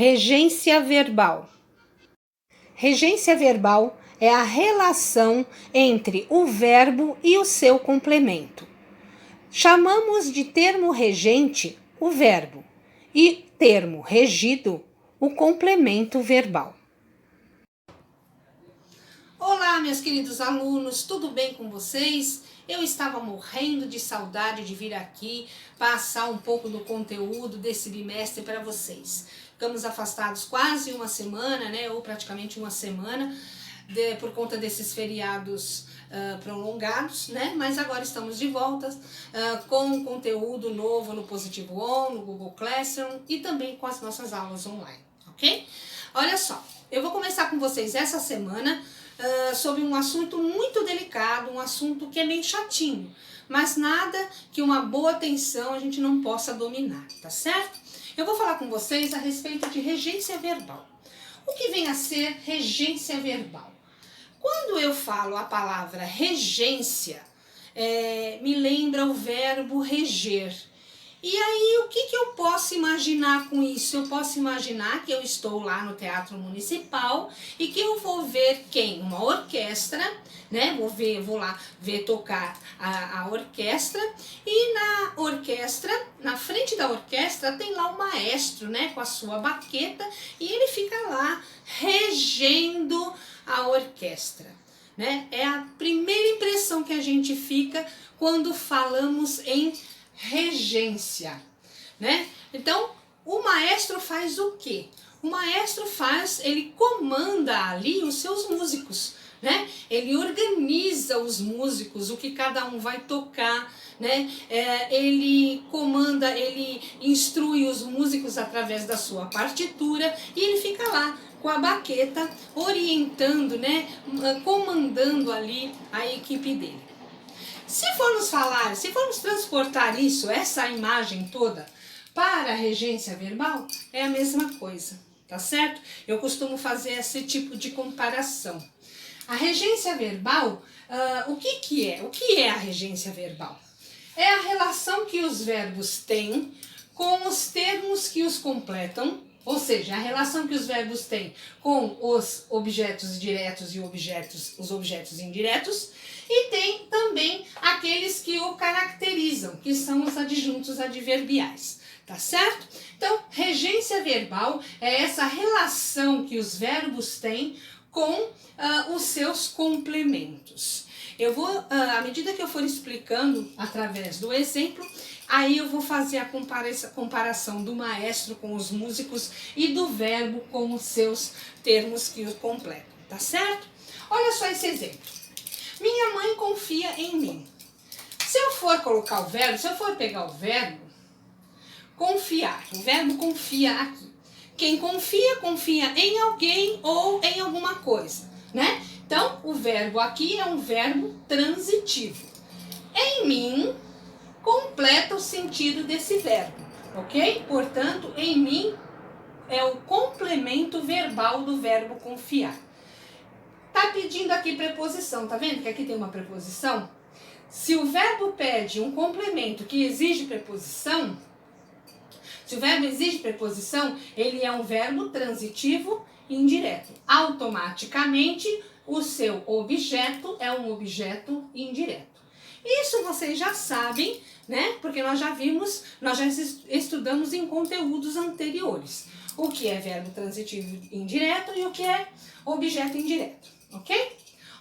Regência verbal. Regência verbal é a relação entre o verbo e o seu complemento. Chamamos de termo regente o verbo e termo regido o complemento verbal. Olá, meus queridos alunos, tudo bem com vocês? Eu estava morrendo de saudade de vir aqui passar um pouco do conteúdo desse bimestre para vocês. Ficamos afastados quase uma semana, ou praticamente uma semana, por conta desses feriados prolongados, mas agora estamos de volta com um conteúdo novo no Positivo On, no Google Classroom e também com as nossas aulas online, ok? Olha só, eu vou começar com vocês essa semana sobre um assunto muito delicado, um assunto que é meio chatinho, mas nada que uma boa atenção a gente não possa dominar, tá certo? Eu vou falar com vocês a respeito de regência verbal. O que vem a ser regência verbal? Quando eu falo a palavra regência, me lembra o verbo reger. E aí, o que eu posso imaginar com isso? Eu posso imaginar que eu estou lá no Teatro Municipal e que eu vou ver quem? Uma orquestra, Vou lá ver tocar a orquestra, e na orquestra, na frente da orquestra, tem lá o maestro, com a sua baqueta, e ele fica lá regendo a orquestra, É a primeira impressão que a gente fica quando falamos em regência, Então, o maestro faz o quê? O maestro ele comanda ali os seus músicos, Ele organiza os músicos, o que cada um vai tocar, Ele comanda, ele instrui os músicos através da sua partitura e ele fica lá com a baqueta orientando, comandando ali a equipe dele. Se formos transportar essa imagem toda para a regência verbal, é a mesma coisa, tá certo? Eu costumo fazer esse tipo de comparação. A regência verbal, o que é? O que é a regência verbal? É a relação que os verbos têm com os termos que os completam, ou seja, a relação que os verbos têm com os objetos diretos e os objetos indiretos, e tem também aqueles que o caracterizam, que são os adjuntos adverbiais, tá certo? Então, regência verbal é essa relação que os verbos têm com os seus complementos. Eu vou, à medida que eu for explicando através do exemplo, aí eu vou fazer a comparação do maestro com os músicos e do verbo com os seus termos que o completam, tá certo? Olha só esse exemplo. Minha mãe confia em mim. Se eu for colocar o verbo, se eu for pegar o verbo confiar, o verbo confia aqui. Quem confia, confia em alguém ou em alguma coisa, Então, o verbo aqui é um verbo transitivo. Em mim completa o sentido desse verbo, ok? Portanto, em mim é o complemento verbal do verbo confiar. Tá pedindo aqui preposição, tá vendo que aqui tem uma preposição? Se o verbo pede um complemento que exige preposição, se o verbo exige preposição, ele é um verbo transitivo indireto. Automaticamente, o seu objeto é um objeto indireto. Isso vocês já sabem, Porque nós já estudamos em conteúdos anteriores. O que é verbo transitivo indireto e o que é objeto indireto, ok?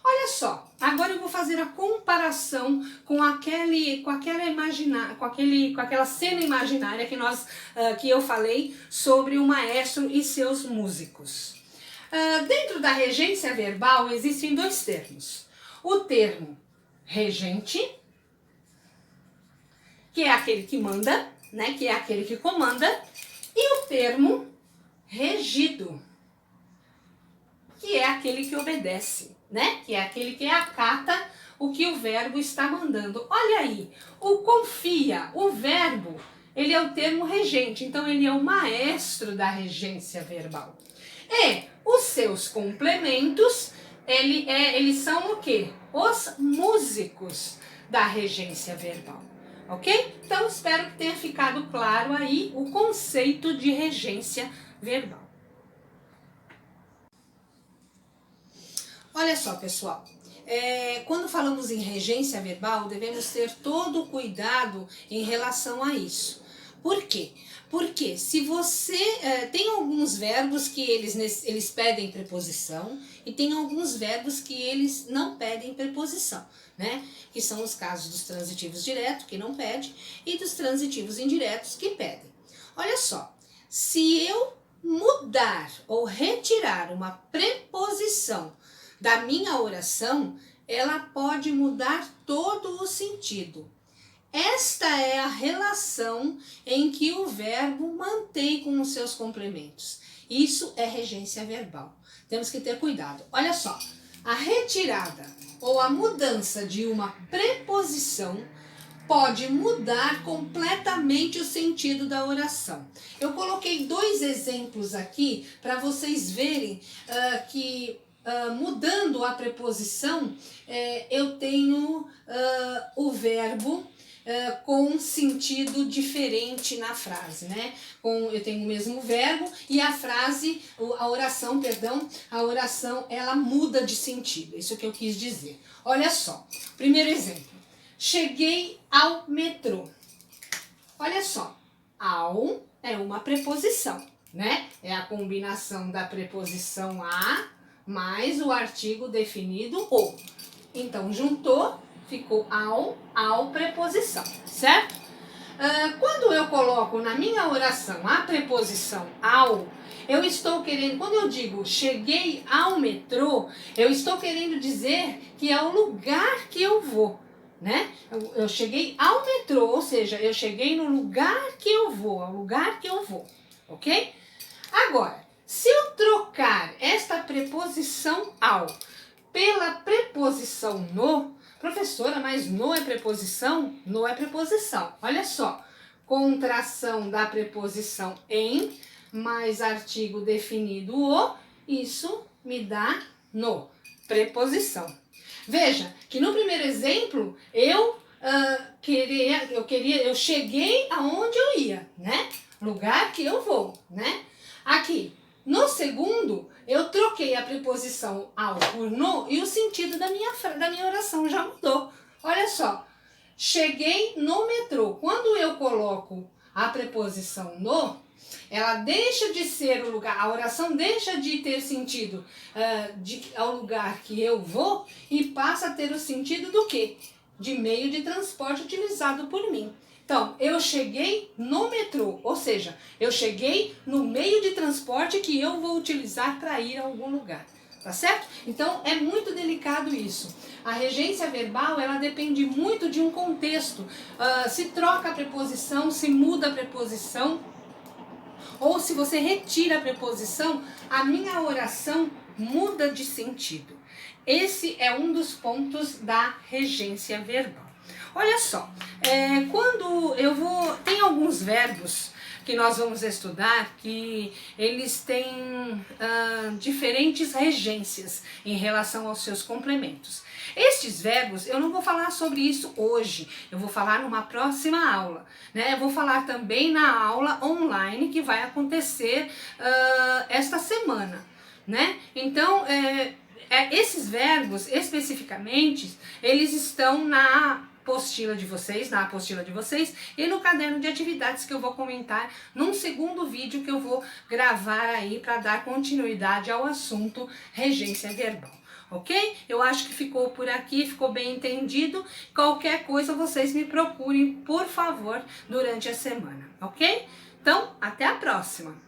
Olha só, agora eu vou fazer a comparação com aquela cena imaginária que eu falei sobre o maestro e seus músicos. Dentro da regência verbal existem dois termos. O termo regente, que é aquele que manda, que é aquele que comanda, e o termo regido, que é aquele que obedece, Que é aquele que acata o que o verbo está mandando. Olha aí, o confia, o verbo, ele é o termo regente, então ele é o maestro da regência verbal. E os seus complementos, eles são o quê? Os músicos da regência verbal, ok? Então, espero que tenha ficado claro aí o conceito de regência verbal. Olha só, pessoal, quando falamos em regência verbal, devemos ter todo o cuidado em relação a isso. Por quê? Porque se você tem alguns verbos que eles pedem preposição e tem alguns verbos que eles não pedem preposição, né? Que são os casos dos transitivos diretos, que não pede, e dos transitivos indiretos, que pedem. Olha só, se eu mudar ou retirar uma preposição da minha oração, ela pode mudar todo o sentido. Esta é a relação em que o verbo mantém com os seus complementos. Isso é regência verbal. Temos que ter cuidado. Olha só, a retirada ou a mudança de uma preposição pode mudar completamente o sentido da oração. Eu coloquei 2 exemplos aqui para vocês verem que mudando a preposição, eu tenho o verbo com sentido diferente na frase, né? Eu tenho o mesmo verbo e a oração, ela muda de sentido. Isso que eu quis dizer. Olha só, primeiro exemplo. Cheguei ao metrô. Olha só, ao é uma preposição, né? É a combinação da preposição a mais o artigo definido o. Então, juntou, ficou ao preposição, certo? Quando eu coloco na minha oração a preposição ao, eu estou querendo, quando eu digo cheguei ao metrô, eu estou querendo dizer que é o lugar que eu vou, né? Eu cheguei ao metrô, ou seja, eu cheguei no lugar que eu vou, ao lugar que eu vou, ok? Agora, se eu trocar esta preposição ao pela preposição no, professora, mas no é preposição? No é preposição. Olha só, contração da preposição em mais artigo definido o, isso me dá no, preposição. Veja que no primeiro exemplo eu cheguei aonde eu ia, né? Lugar que eu vou, né? Aqui, no segundo, eu troquei a preposição ao por no e o sentido da minha oração já mudou. Olha só, cheguei no metrô. Quando eu coloco a preposição no, ela deixa de ser o lugar, a oração deixa de ter sentido ao lugar que eu vou e passa a ter o sentido do quê? De meio de transporte utilizado por mim. Então, eu cheguei no metrô, ou seja, eu cheguei no meio de transporte que eu vou utilizar para ir a algum lugar, tá certo? Então, é muito delicado isso. A regência verbal, ela depende muito de um contexto. Se troca a preposição, se muda a preposição, ou se você retira a preposição, a minha oração muda de sentido. Esse é um dos pontos da regência verbal. Olha só, tem alguns verbos que nós vamos estudar que eles têm diferentes regências em relação aos seus complementos. Estes verbos, eu não vou falar sobre isso hoje, eu vou falar numa próxima aula, né? Eu vou falar também na aula online que vai acontecer esta semana, né? Então, esses verbos, especificamente, eles estão na apostila de vocês e no caderno de atividades que eu vou comentar num segundo vídeo que eu vou gravar aí para dar continuidade ao assunto regência verbal, ok? Eu acho que ficou por aqui, ficou bem entendido. Qualquer coisa vocês me procurem, por favor, durante a semana, ok? Então, até a próxima!